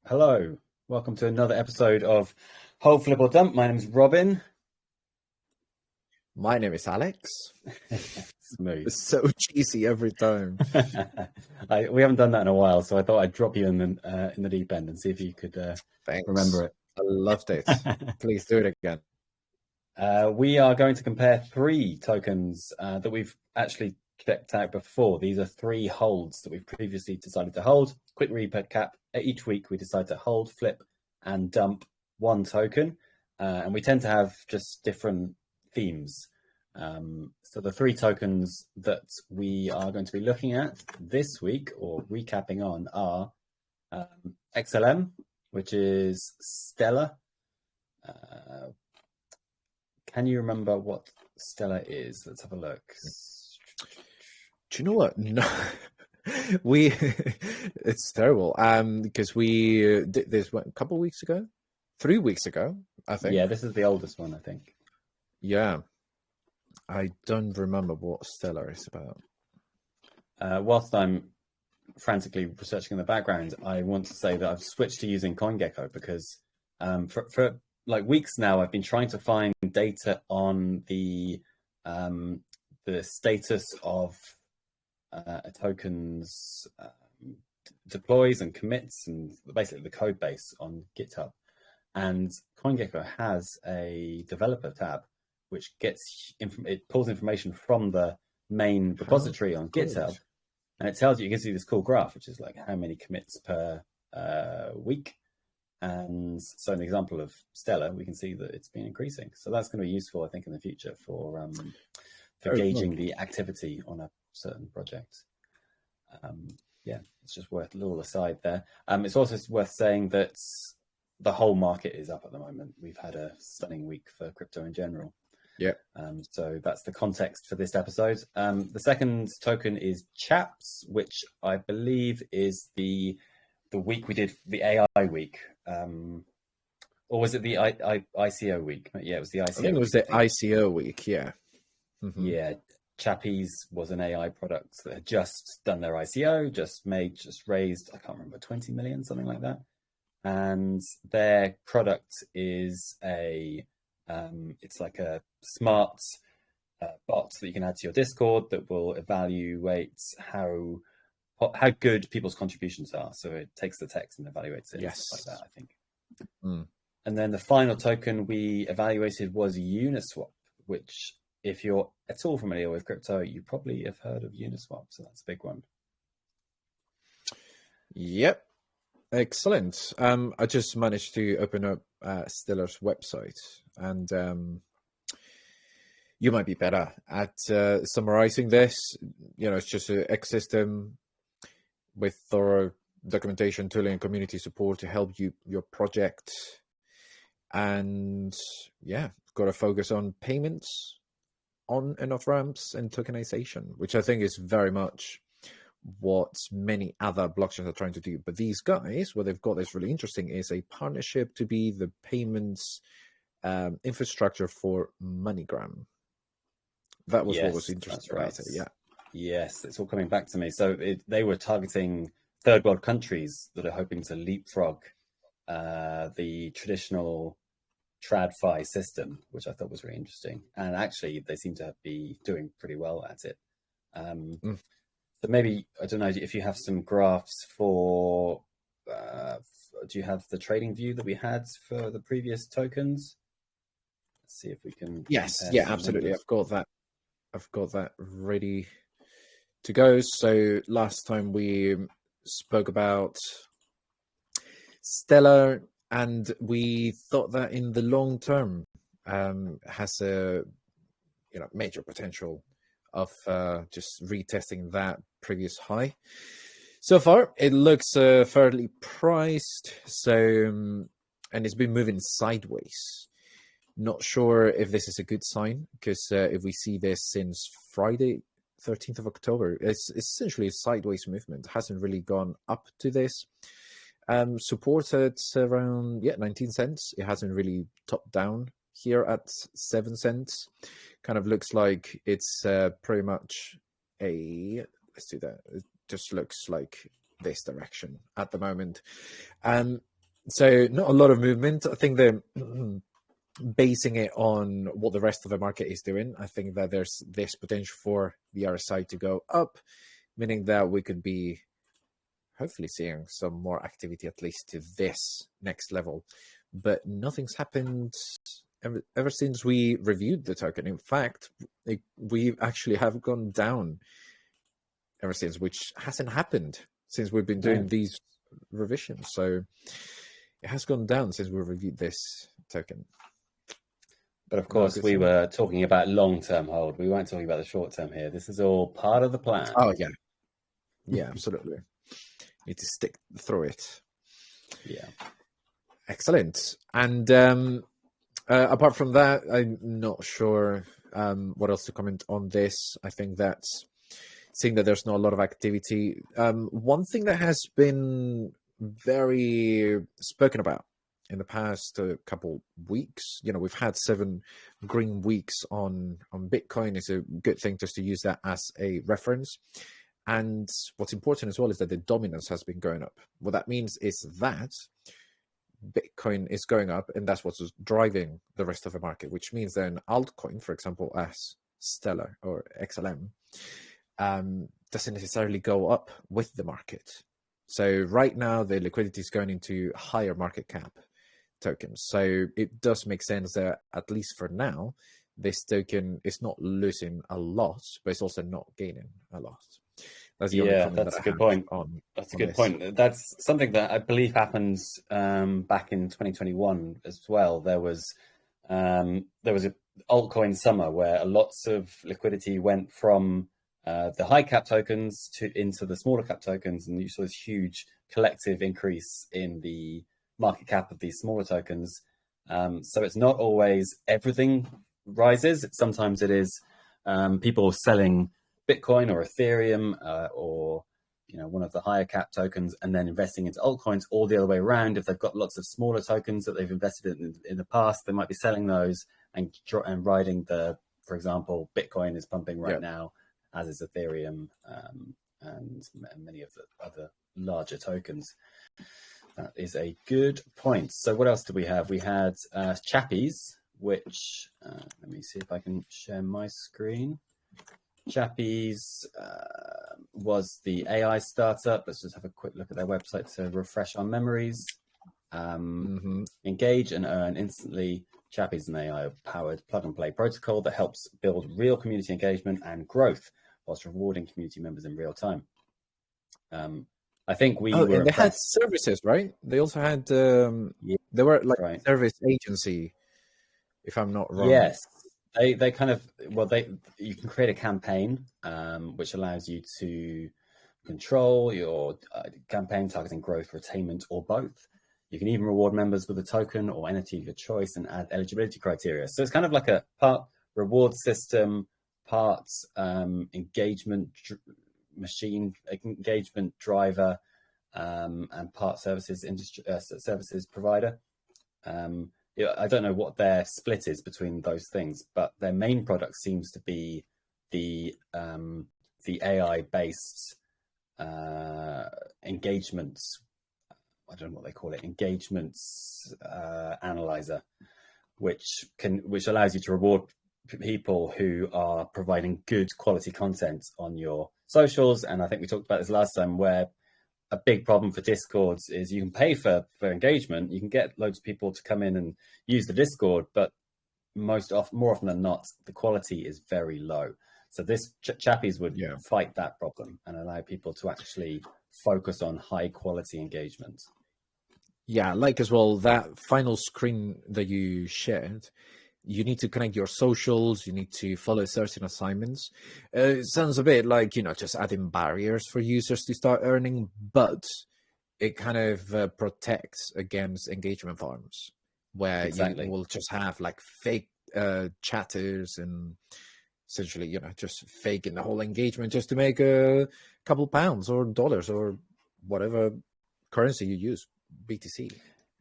Hello, welcome to another episode of Hold, Flip or Dump. My name is Robin. My name is Alex. Smooth. It's so cheesy every time. We haven't done that in a while, so I thought I'd drop you in the deep end and see if you could remember it. I loved it. Please do it again. We are going to compare three tokens that we've actually checked out before. These are three holds that we've previously decided to hold. Quick recap. Each week we decide to hold, flip, and dump one token. And we tend to have just different themes. So the three tokens that we are going to be looking at this week or recapping on are XLM, which is Stellar. Can you remember what Stellar is? Let's have a look. Do you know what? No, it's terrible. Because we did this a couple of weeks ago, 3 weeks ago, I think. Yeah, this is the oldest one, I think. Yeah, I don't remember what Stellar is about. Whilst I'm frantically researching in the background, I want to say that I've switched to using CoinGecko because for like weeks now, I've been trying to find data on the status of a token's deploys and commits and basically the code base on GitHub. And CoinGecko has a developer tab which it pulls information from the main repository on GitHub, and it tells you can see this cool graph, which is like how many commits per week. And so an example of Stellar, we can see that it's been increasing. So that's going to be useful, I think, in the future for gauging the activity on a certain project. Yeah, it's just worth a little aside there. It's also worth saying that the whole market is up at the moment. We've had a stunning week for crypto in general. Yeah. So that's the context for this episode. The second token is CHAPZ, which I believe is the week we did the AI week. Or was it the ICO week? Yeah, it was the ICO. I think it was the ICO week. Yeah. Mm-hmm. Yeah. CHAPZ was an AI product that had just done their ICO, just raised, I can't remember, 20 million, something like that. And their product is it's like a smart bot that you can add to your Discord that will evaluate how good people's contributions are. So it takes the text and evaluates it. Yes. Like that, I think. And then the final token we evaluated was Uniswap, which, if you're at all familiar with crypto, you probably have heard of Uniswap. So that's a big one. Yep. Excellent. I just managed to open up Stellar's website, and you might be better at summarizing this. You know, it's just an ecosystem with thorough documentation, tooling, and community support to help your project. And yeah, got to focus on payments, on and off ramps, and tokenization, which I think is very much what many other blockchains are trying to do. But these guys, what they've got that's really interesting is a partnership to be the payments infrastructure for MoneyGram. That was what was interesting about it. Yeah. Yes, it's all coming back to me. So they were targeting third world countries that are hoping to leapfrog the traditional TradFi system, which I thought was really interesting. And actually, they seem to be doing pretty well at it. So maybe, I don't know, if you have some graphs for, do you have the trading view that we had for the previous tokens? Let's see if we can. Yes, yeah, absolutely. I've got that ready to go. So last time we spoke about Stellar, and we thought that in the long term has a major potential of just retesting that previous high. So far, it looks fairly priced. So, and it's been moving sideways. Not sure if this is a good sign, because if we see this since Friday, 13th of October, it's essentially a sideways movement. It hasn't really gone up to this. Supported around 19 cents. It hasn't really topped down here at 7 cents. Kind of looks like it's pretty much let's do that. It just looks like this direction at the moment. So not a lot of movement. I think they're basing it on what the rest of the market is doing. I think that there's this potential for the RSI to go up, meaning that we could be hopefully seeing some more activity, at least to this next level. But nothing's happened ever since we reviewed the token. In fact, we actually have gone down ever since, which hasn't happened since we've been doing these revisions. So it has gone down since we reviewed this token. But of course, we were talking about long-term hold. We weren't talking about the short-term here. This is all part of the plan. Oh, yeah. Yeah, absolutely. Need to stick through it. Yeah. Excellent. And apart from that, I'm not sure what else to comment on this. I think that seeing that there's not a lot of activity, one thing that has been very spoken about in the past couple weeks, we've had 7 green weeks on Bitcoin. It's a good thing just to use that as a reference. And what's important as well is that the dominance has been going up. What that means is that Bitcoin is going up, and that's what's driving the rest of the market, which means that an altcoin, for example, as Stellar or XLM, doesn't necessarily go up with the market. So right now, the liquidity is going into higher market cap tokens. So it does make sense that, at least for now, this token is not losing a lot, but it's also not gaining a lot. That's the only comment that's that a good point. That's a good point. That's something that I believe happens back in 2021 as well. There was a altcoin summer where lots of liquidity went from the high cap tokens into the smaller cap tokens, and you saw this huge collective increase in the market cap of these smaller tokens. So it's not always everything rises. Sometimes it is people selling Bitcoin or Ethereum or one of the higher cap tokens, and then investing into altcoins, or the other way around. If they've got lots of smaller tokens that they've invested in the past, they might be selling those and riding for example, Bitcoin is pumping right now, as is Ethereum and many of the other larger tokens. That is a good point. So what else do we have? We had CHAPZ, which let me see if I can share my screen. CHAPZ was the AI startup. Let's just have a quick look at their website to refresh our memories. Engage and earn instantly. CHAPZ is an AI-powered plug-and-play protocol that helps build real community engagement and growth whilst rewarding community members in real time. I think we were and they had services, right? They also had they were like a service agency, if I'm not wrong. Yes. They kind of, you can create a campaign which allows you to control your campaign targeting growth, retainment, or both. You can even reward members with a token or NFT of your choice and add eligibility criteria. So it's kind of like a part reward system, part engagement machine, engagement driver, and part services services provider. I don't know what their split is between those things, but their main product seems to be the AI-based engagements. I don't know what they call it, engagements analyzer, which allows you to reward people who are providing good quality content on your socials. And I think we talked about this last time, where a big problem for Discords is you can pay for engagement. You can get loads of people to come in and use the Discord, but more often than not, the quality is very low. So this CHAPZ would fight that problem and allow people to actually focus on high quality engagement. Yeah, like as well, that final screen that you shared, you need to connect your socials, you need to follow certain assignments. It sounds a bit like, just adding barriers for users to start earning, but it kind of protects against engagement farms, where you will just have like fake chatters and essentially, just faking the whole engagement just to make a couple pounds or dollars or whatever currency you use. BTC.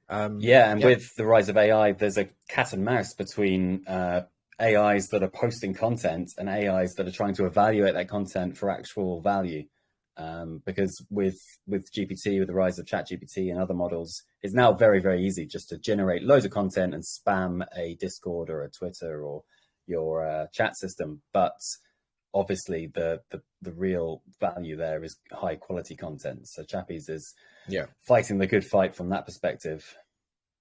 With the rise of AI, there's a cat and mouse between AIs that are posting content and AIs that are trying to evaluate that content for actual value. because with GPT, with the rise of ChatGPT and other models, it's now very, very easy just to generate loads of content and spam a Discord or a Twitter or your chat system. But obviously, the real value there is high quality content. So CHAPZ is fighting the good fight from that perspective.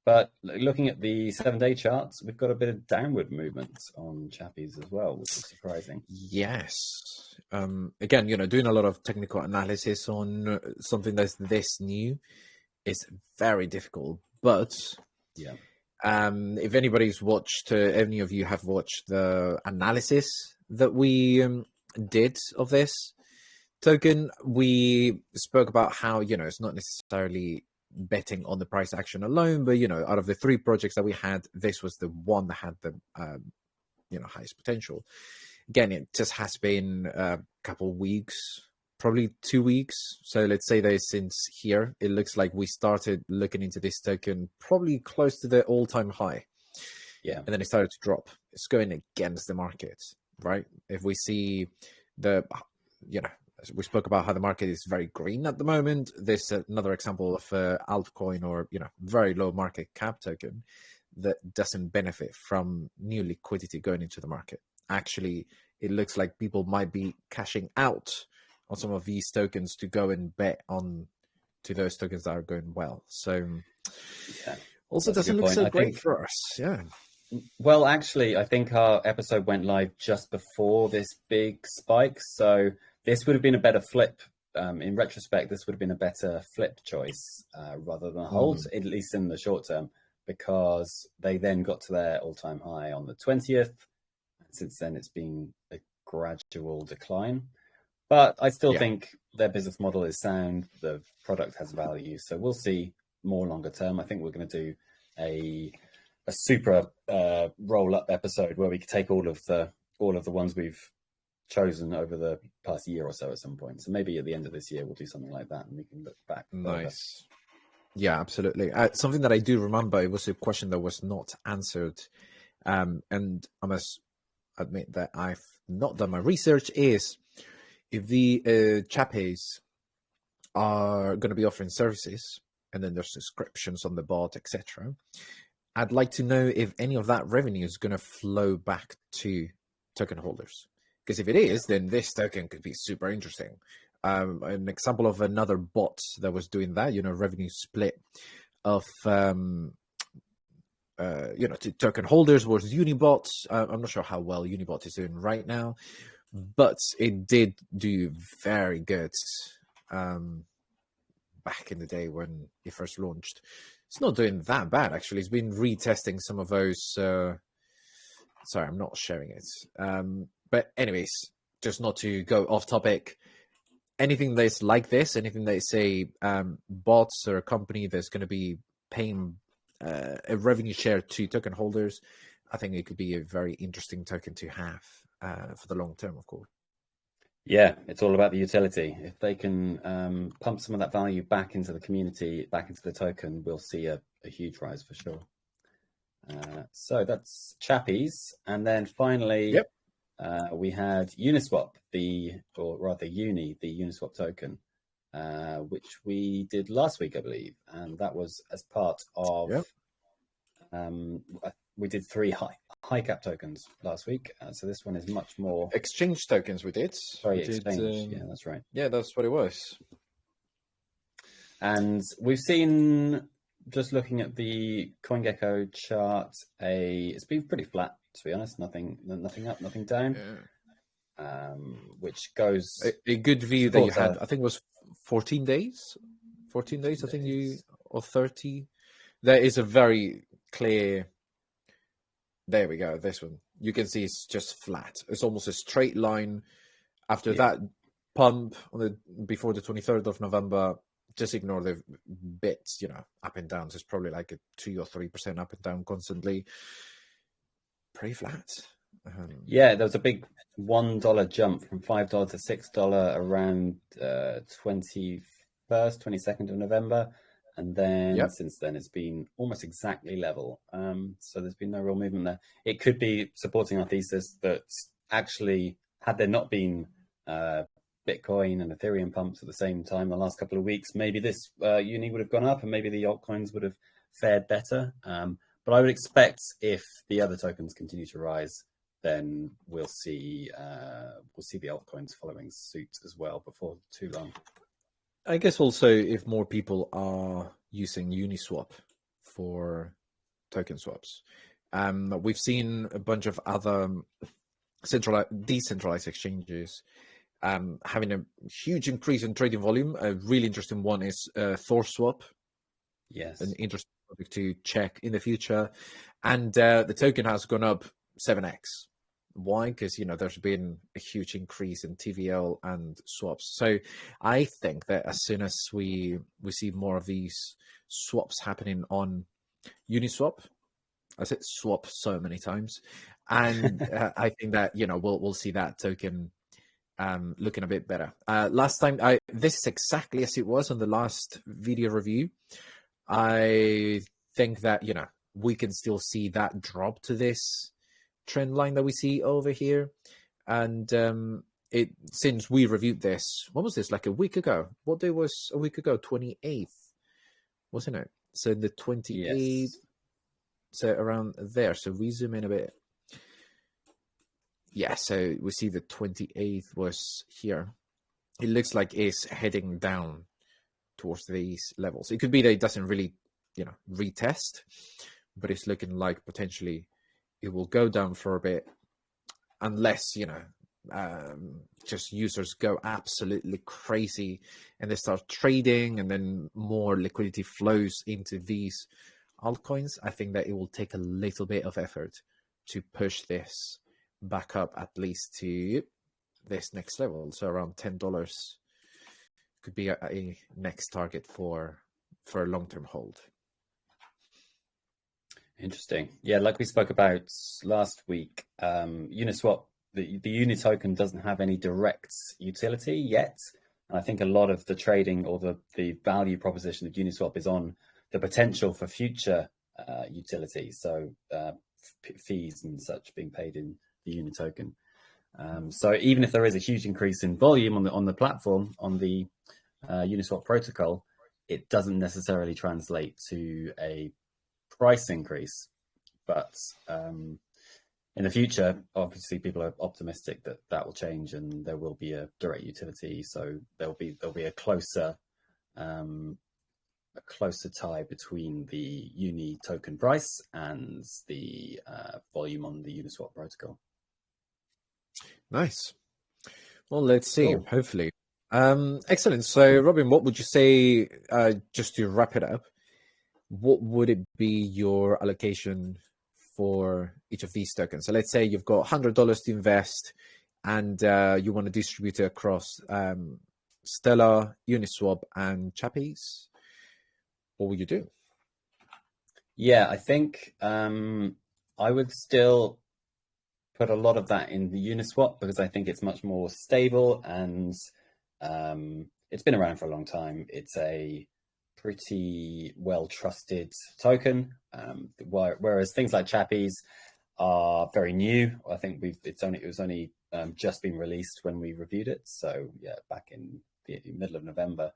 But looking at the 7-day charts, we've got a bit of downward movement on CHAPZ as well, which is surprising. Yes. Again, doing a lot of technical analysis on something that's this new is very difficult. But yeah, if anybody's watched, any of you have watched the analysis that we did of this token, we spoke about how, it's not necessarily betting on the price action alone, but out of the 3 projects that we had, this was the one that had the highest potential. Again, it just has been a couple weeks, probably 2 weeks. So let's say that since here, it looks like we started looking into this token probably close to the all-time high. Yeah, and then it started to drop. It's going against the market, right? If we see we spoke about how the market is very green at the moment. There's another example of altcoin or very low market cap token that doesn't benefit from new liquidity going into the market. Actually, it looks like people might be cashing out on some of these tokens to go and bet on to those tokens that are going well. So also doesn't look so great for us. Yeah. Well, actually, I think our episode went live just before this big spike. So this would have been a better flip. In retrospect, this would have been a better flip choice rather than hold, at least in the short term, because they then got to their all-time high on the 20th. Since then, it's been a gradual decline. But I still think their business model is sound. The product has value. So we'll see more longer term. I think we're going to do a super roll-up episode where we can take all of the ones we've chosen over the past year or so at some point. So maybe at the end of this year we'll do something like that and we can look back. Nice. Yeah, absolutely. Something that I do remember, it was a question that was not answered, and I must admit that I've not done my research, is if the CHAPZ are going to be offering services and then there's subscriptions on the bot, etc. I'd like to know if any of that revenue is going to flow back to token holders. Because if it is, then this token could be super interesting. An example of another bot that was doing that, revenue split of, to token holders was Unibot. I'm not sure how well Unibot is doing right now, but it did do very good back in the day when it first launched. It's not doing that bad, actually. It's been retesting some of those. Sorry, I'm not sharing it. But anyways, just not to go off topic, anything that's like this, anything that say bots or a company that's going to be paying a revenue share to token holders, I think it could be a very interesting token to have for the long term, of course. Yeah, it's all about the utility. If they can pump some of that value back into the community, back into the token, we'll see a huge rise for sure. So that's CHAPZ. And then finally, we had Uniswap, UNI, the Uniswap token, which we did last week, I believe. And that was as part of, we did 3 high cap tokens last week. So this one is much more exchange tokens. We did. Sorry, exchange. Yeah, that's right. Yeah, that's what it was. And we've seen, just looking at the CoinGecko chart, it's been pretty flat, to be honest. Nothing up, nothing down. Yeah. Which goes a good view that you had. I think it was 14 days. 14 days. I think or 30. There is a very clear. There we go. This one, you can see it's just flat. It's almost a straight line. After that pump before the 23rd of November, just ignore the bits, up and down. So it's probably like a 2 or 3% up and down constantly. Pretty flat. Yeah, there was a big $1 jump from $5 to $6 around 22nd of November. And then since then, it's been almost exactly level. So there's been no real movement there. It could be supporting our thesis that actually, had there not been Bitcoin and Ethereum pumps at the same time the last couple of weeks, maybe this uni would have gone up and maybe the altcoins would have fared better. But I would expect if the other tokens continue to rise, then we'll see the altcoins following suit as well before too long. I guess also if more people are using Uniswap for token swaps, we've seen a bunch of other decentralized exchanges having a huge increase in trading volume. A really interesting one is ThorSwap. Yes, an interesting topic to check in the future. And the token has gone up 7x. Why? Because, there's been a huge increase in TVL and swaps. So I think that as soon as we see more of these swaps happening on Uniswap, I said swap so many times, and I think that, we'll see that token looking a bit better. Last time, this is exactly as it was on the last video review. I think that, we can still see that drop to this trend line that we see over here. And since we reviewed this, what was this, like a week ago? What day was a week ago? 28th, wasn't it? So the 28th, yes. So around there. So we zoom in a bit. Yeah, so we see the 28th was here. It looks like it's heading down towards these levels. It could be that it doesn't really, retest, but it's looking like potentially it will go down for a bit, unless, just users go absolutely crazy and they start trading and then more liquidity flows into these altcoins. I think that it will take a little bit of effort to push this back up at least to this next level. So around $10 could be a next target for a long-term hold. Interesting. Yeah, like we spoke about last week, Uniswap, the Uni token doesn't have any direct utility yet. And I think a lot of the trading or the value proposition of Uniswap is on the potential for future utility. So fees and such being paid in the Uni token. So even if there is a huge increase in volume on the platform, on the Uniswap protocol, it doesn't necessarily translate to a price increase. But in the future, obviously, people are optimistic that will change and there will be a direct utility. So there'll be a closer tie between the Uni token price and the volume on the Uniswap protocol. Nice. Well, let's see. Cool. Hopefully. Excellent. So, Robin, what would you say, just to wrap it up, what would it be your allocation for each of these tokens? So let's say you've got $100 to invest and you want to distribute it across Stellar, Uniswap, and CHAPZ. What would you do? Yeah, I think I would still put a lot of that in the Uniswap because I think it's much more stable and it's been around for a long time. It's a pretty well trusted token, whereas things like CHAPZ are very new. I think it was only just been released when we reviewed it. So yeah, back in the middle of November.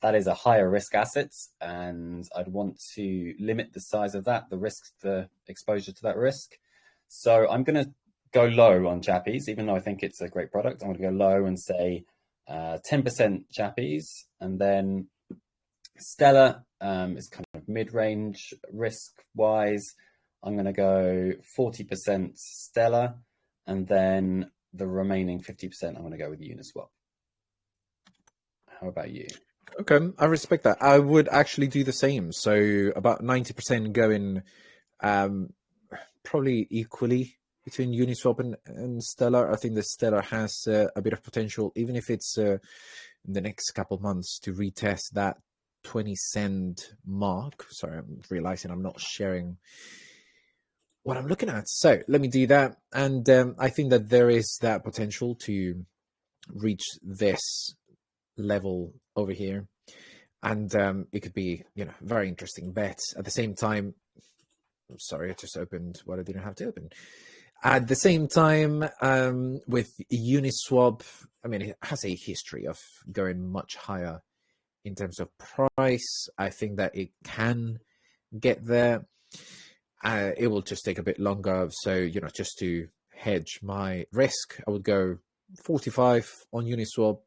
That is a higher risk asset, and I'd want to limit the size of that, the exposure to that risk. So I'm going to go low on CHAPZ, even though I think it's a great product. I'm going to go low and say 10% CHAPZ, and then Stellar is kind of mid-range risk-wise. I'm going to go 40% Stellar, and then the remaining 50% I'm going to go with Uniswap. How about you? Okay, I respect that. I would actually do the same. So about 90% going probably equally between Uniswap and Stellar. I think that Stellar has a bit of potential, even if it's in the next couple of months, to retest that 20-cent mark. Sorry, I'm realizing I'm not sharing what I'm looking at. So let me do that. And I think that there is that potential to reach this level over here. And it could be, very interesting bet. At the same time, I'm sorry, I just opened what I didn't have to open. At the same time, with Uniswap, I mean, it has a history of going much higher in terms of price. I think that it can get there. It will just take a bit longer. So, just to hedge my risk, I would go 45 on Uniswap,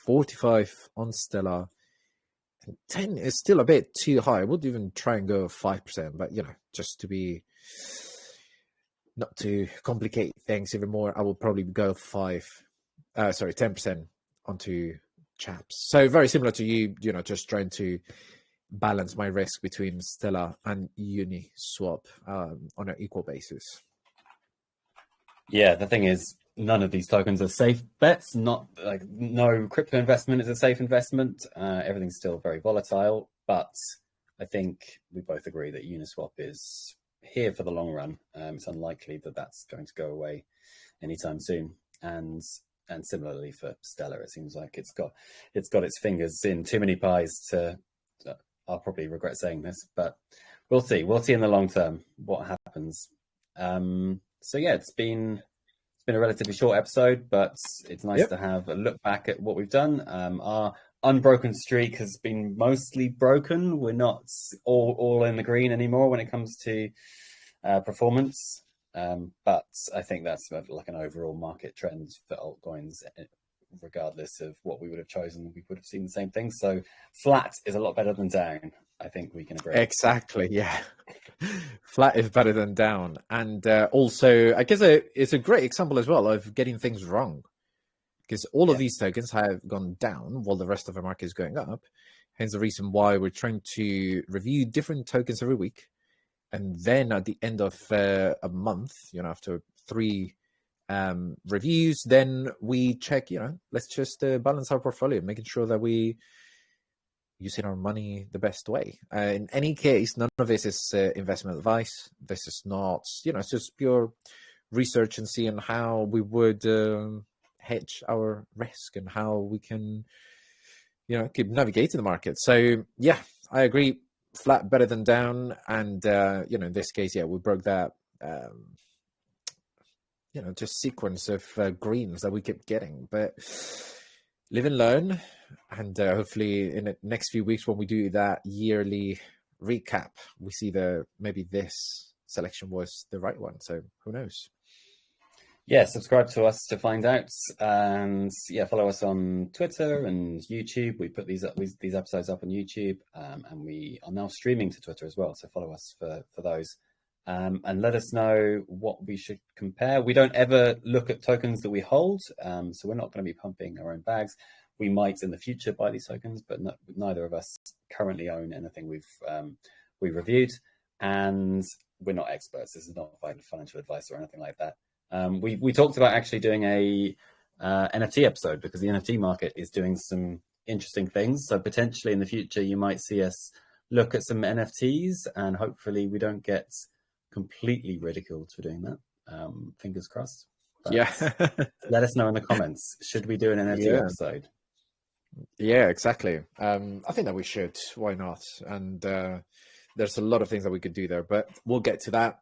45 on Stellar. 10 is still a bit too high. I would even try and go 5%, but just to be not to complicate things even more, I will probably go 10% onto CHAPZ. So very similar to you, just trying to balance my risk between Stellar and Uniswap on an equal basis. Yeah, the thing is, none of these tokens are safe bets. Not like no crypto investment is a safe investment. Everything's still very volatile, but I think we both agree that Uniswap is here for the long run. It's unlikely that that's going to go away anytime soon. And similarly for Stellar, it seems like it's got its fingers in too many pies to. I'll probably regret saying this, but we'll see. We'll see in the long term what happens. So yeah, it's been a relatively short episode, but it's nice to have a look back at what we've done. Our unbroken streak has been mostly broken. We're not all in the green anymore when it comes to performance, but I think that's like an overall market trend for altcoins. Regardless of what we would have chosen, we would have seen the same thing. So flat is a lot better than down. I think we can agree. Exactly, yeah. Flat is better than down. And also, I guess it's a great example as well of getting things wrong. Because all of these tokens have gone down while the rest of the market is going up. Hence the reason why we're trying to review different tokens every week. And then at the end of a month, after 3 reviews, then we check, let's just balance our portfolio, making sure that we using our money the best way. In any case, none of this is investment advice. This is not, it's just pure research and seeing how we would hedge our risk and how we can, keep navigating the market. So yeah, I agree. Flat better than down. And, in this case, we broke that, just sequence of greens that we kept getting, but live and learn. And hopefully in the next few weeks, when we do that yearly recap, we see maybe this selection was the right one. So who knows? Yeah, subscribe to us to find out, and follow us on Twitter and YouTube. We put these episodes up on YouTube, and we are now streaming to Twitter as well. So follow us for those. And let us know what we should compare. We don't ever look at tokens that we hold, so we're not going to be pumping our own bags. We might in the future buy these tokens, but neither of us currently own anything we reviewed, and we're not experts. This is not financial advice or anything like that. We talked about actually doing a NFT episode because the NFT market is doing some interesting things. So potentially in the future, you might see us look at some NFTs, and hopefully we don't get completely ridiculed for doing that. Fingers crossed. But let us know in the comments. Should we do an NFT episode? Yeah, exactly. I think that we should. Why not? And there's a lot of things that we could do there, but we'll get to that.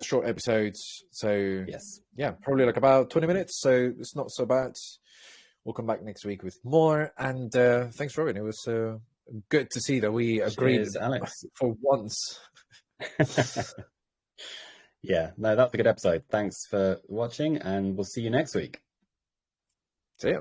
Short episodes. So probably like about 20 minutes. So it's not so bad. We'll come back next week with more. And thanks, Robin. It was good to see that we agreed. Cheers, Alex. For once. Yeah, no, that's a good episode. Thanks for watching, and we'll see you next week. See ya.